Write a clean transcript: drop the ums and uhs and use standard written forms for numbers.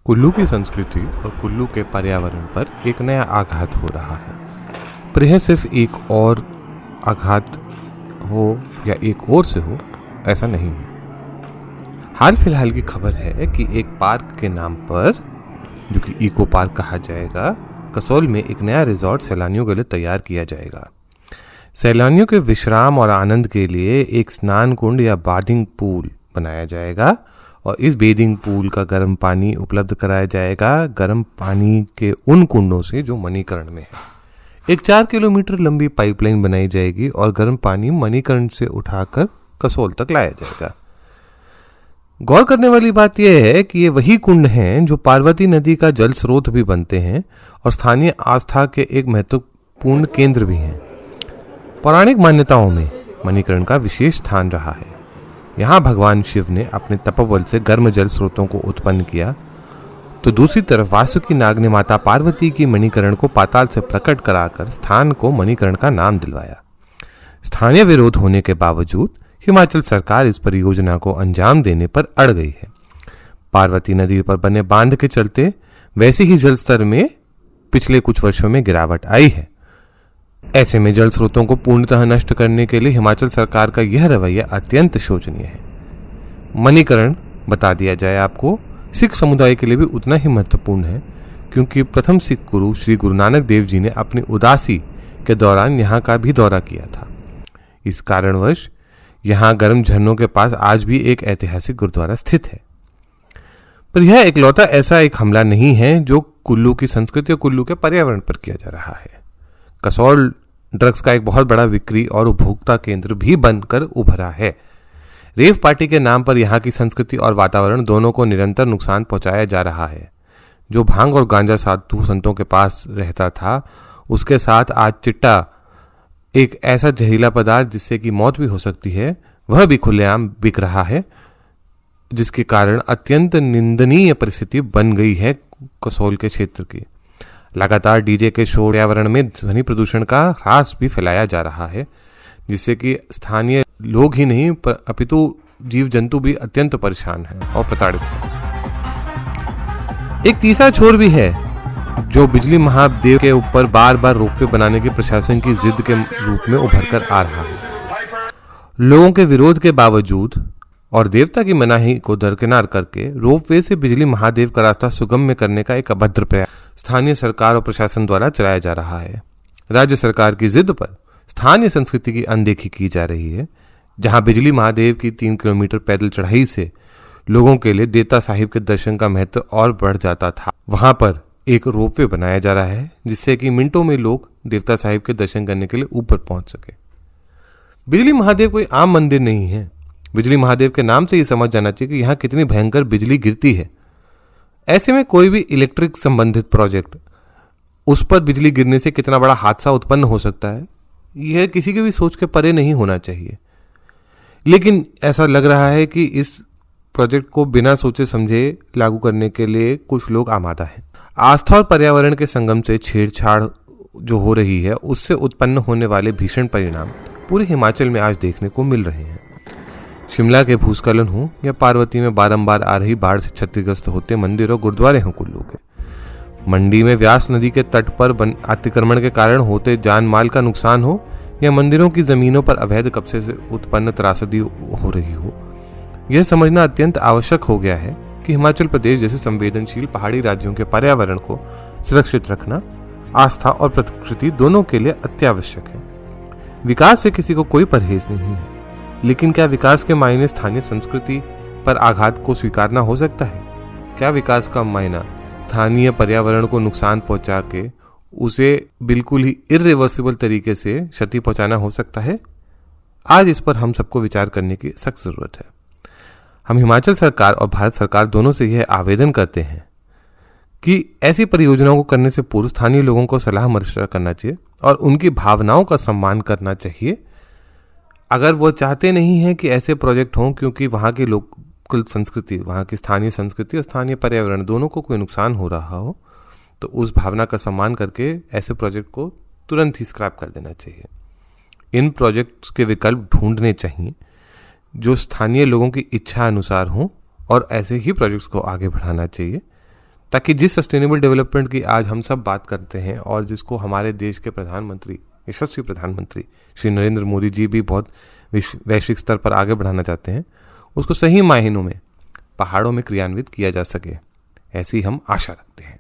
कुल्लू की संस्कृति और कुल्लू के पर्यावरण पर एक नया आघात हो रहा है, पर यह सिर्फ एक और आघात हो या एक और से हो ऐसा नहीं है। हाल फिलहाल की खबर है कि एक पार्क के नाम पर, जो कि इको पार्क कहा जाएगा, कसोल में एक नया रिजॉर्ट सैलानियों के लिए तैयार किया जाएगा। सैलानियों के विश्राम और आनंद के लिए एक स्नान कुंड या बाथिंग पूल बनाया जाएगा और इस बेदिंग पूल का गर्म पानी उपलब्ध कराया जाएगा, गर्म पानी के उन कुंडों से जो मणिकर्ण में है। एक 4 किलोमीटर लंबी पाइपलाइन बनाई जाएगी और गर्म पानी मणिकर्ण से उठाकर कसोल तक लाया जाएगा। गौर करने वाली बात यह है कि ये वही कुंड हैं जो पार्वती नदी का जल स्रोत भी बनते हैं और स्थानीय आस्था के एक महत्वपूर्ण केंद्र भी हैं। पौराणिक मान्यताओं में मणिकर्ण का विशेष स्थान रहा है। यहाँ भगवान शिव ने अपने तपोबल से गर्म जल स्रोतों को उत्पन्न किया, तो दूसरी तरफ वासुकी नाग ने माता पार्वती की मणिकर्ण को पाताल से प्रकट कराकर स्थान को मणिकर्ण का नाम दिलवाया। स्थानीय विरोध होने के बावजूद हिमाचल सरकार इस परियोजना को अंजाम देने पर अड़ गई है। पार्वती नदी पर बने बांध के चलते वैसे ही जल स्तर में पिछले कुछ वर्षों में गिरावट आई है। ऐसे में जल स्रोतों को पूर्णतः नष्ट करने के लिए हिमाचल सरकार का यह रवैया अत्यंत शोचनीय है। मणिकर्ण, बता दिया जाए आपको, सिख समुदाय के लिए भी उतना ही महत्वपूर्ण है, क्योंकि प्रथम सिख गुरु श्री गुरु नानक देव जी ने अपनी उदासी के दौरान यहाँ का भी दौरा किया था। इस कारणवश यहाँ गर्म झरनों के पास आज भी एक ऐतिहासिक गुरुद्वारा स्थित है। पर यह इकलौता ऐसा एक हमला नहीं है जो कुल्लू की संस्कृति और कुल्लू के पर्यावरण पर किया जा रहा है। कसौल ड्रग्स का एक बहुत बड़ा बिक्री और उपभोक्ता केंद्र भी बनकर उभरा है। रेव पार्टी के नाम पर यहाँ की संस्कृति और वातावरण दोनों को निरंतर नुकसान पहुंचाया जा रहा है। जो भांग और गांजा साधु संतों के पास रहता था, उसके साथ आज चिट्टा, एक ऐसा जहरीला पदार्थ जिससे कि मौत भी हो सकती है, वह भी खुलेआम बिक रहा है, जिसके कारण अत्यंत निंदनीय परिस्थिति बन गई है कसौल के क्षेत्र की। लगातार डीजे के शोर पर्यावरण में ध्वनि प्रदूषण का ह्रास भी फैलाया जा रहा है, जिससे कि स्थानीय लोग ही नहीं अपितु जीव जंतु भी अत्यंत परेशान हैं और प्रताड़ित हैं। एक तीसरा छोर भी है जो बिजली महादेव के ऊपर बार बार रोपवे बनाने की प्रशासन की जिद के रूप में उभर कर आ रहा है। लोगों के विरोध के बावजूद और देवता की मनाही को दरकिनार करके रोपवे से बिजली महादेव का रास्ता सुगम्य करने का एक अभद्र प्रयास स्थानीय सरकार और प्रशासन द्वारा चलाया जा रहा है। राज्य सरकार की जिद पर स्थानीय संस्कृति की अनदेखी की जा रही है। जहां बिजली महादेव की 3 किलोमीटर पैदल चढ़ाई से लोगों के लिए देवता साहिब के दर्शन का महत्व और बढ़ जाता था, वहां पर एक रोपवे बनाया जा रहा है जिससे कि मिनटों में लोग देवता साहिब के दर्शन करने के लिए ऊपर पहुंच सके। बिजली महादेव कोई आम मंदिर नहीं है। बिजली महादेव के नाम से ये समझ जाना चाहिए कि यहाँ कितनी भयंकर बिजली गिरती है। ऐसे में कोई भी इलेक्ट्रिक संबंधित प्रोजेक्ट, उस पर बिजली गिरने से कितना बड़ा हादसा उत्पन्न हो सकता है, यह किसी की भी सोच के परे नहीं होना चाहिए। लेकिन ऐसा लग रहा है कि इस प्रोजेक्ट को बिना सोचे समझे लागू करने के लिए कुछ लोग आमादा हैं। आस्था और पर्यावरण के संगम से छेड़छाड़ जो हो रही है, उससे उत्पन्न होने वाले भीषण परिणाम पूरे हिमाचल में आज देखने को मिल रहे हैं। शिमला के भूस्खलन हो या पार्वती में बारंबार आ रही बाढ़ से क्षतिग्रस्त होते मंदिर और गुरुद्वारे हों कुल्लू के, मंडी में व्यास नदी के तट पर अतिक्रमण के कारण होते जान माल का नुकसान हो या मंदिरों की जमीनों पर अवैध कब्जे से उत्पन्न त्रासदी हो रही हो, यह समझना अत्यंत आवश्यक हो गया है कि हिमाचल प्रदेश जैसे संवेदनशील पहाड़ी राज्यों के पर्यावरण को सुरक्षित रखना आस्था और प्रकृति दोनों के लिए अत्यावश्यक है। विकास से किसी को कोई परहेज नहीं है, लेकिन क्या विकास के मायने स्थानीय संस्कृति पर आघात को स्वीकारना हो सकता है? क्या विकास का मायना स्थानीय पर्यावरण को नुकसान पहुंचा के उसे बिल्कुल ही इर्रिवर्सिबल तरीके से क्षति पहुंचाना हो सकता है? आज इस पर हम सबको विचार करने की सख्त जरूरत है। हम हिमाचल सरकार और भारत सरकार दोनों से यह आवेदन करते हैं कि ऐसी परियोजनाओं को करने से पूर्व स्थानीय लोगों को सलाह मशवरा करना चाहिए और उनकी भावनाओं का सम्मान करना चाहिए। अगर वो चाहते नहीं हैं कि ऐसे प्रोजेक्ट हों क्योंकि वहाँ की लोकल संस्कृति, वहाँ की स्थानीय संस्कृति और स्थानीय पर्यावरण दोनों को कोई नुकसान हो रहा हो, तो उस भावना का सम्मान करके ऐसे प्रोजेक्ट को तुरंत ही स्क्रैप कर देना चाहिए। इन प्रोजेक्ट्स के विकल्प ढूंढने चाहिए जो स्थानीय लोगों की इच्छा अनुसार हों और ऐसे ही प्रोजेक्ट्स को आगे बढ़ाना चाहिए ताकि जिस सस्टेनेबल डेवलपमेंट की आज हम सब बात करते हैं और जिसको हमारे देश के प्रधानमंत्री, यशस्वी प्रधानमंत्री श्री नरेंद्र मोदी जी भी बहुत वैश्विक स्तर पर आगे बढ़ाना चाहते हैं, उसको सही मायनों में पहाड़ों में क्रियान्वित किया जा सके, ऐसी हम आशा रखते हैं।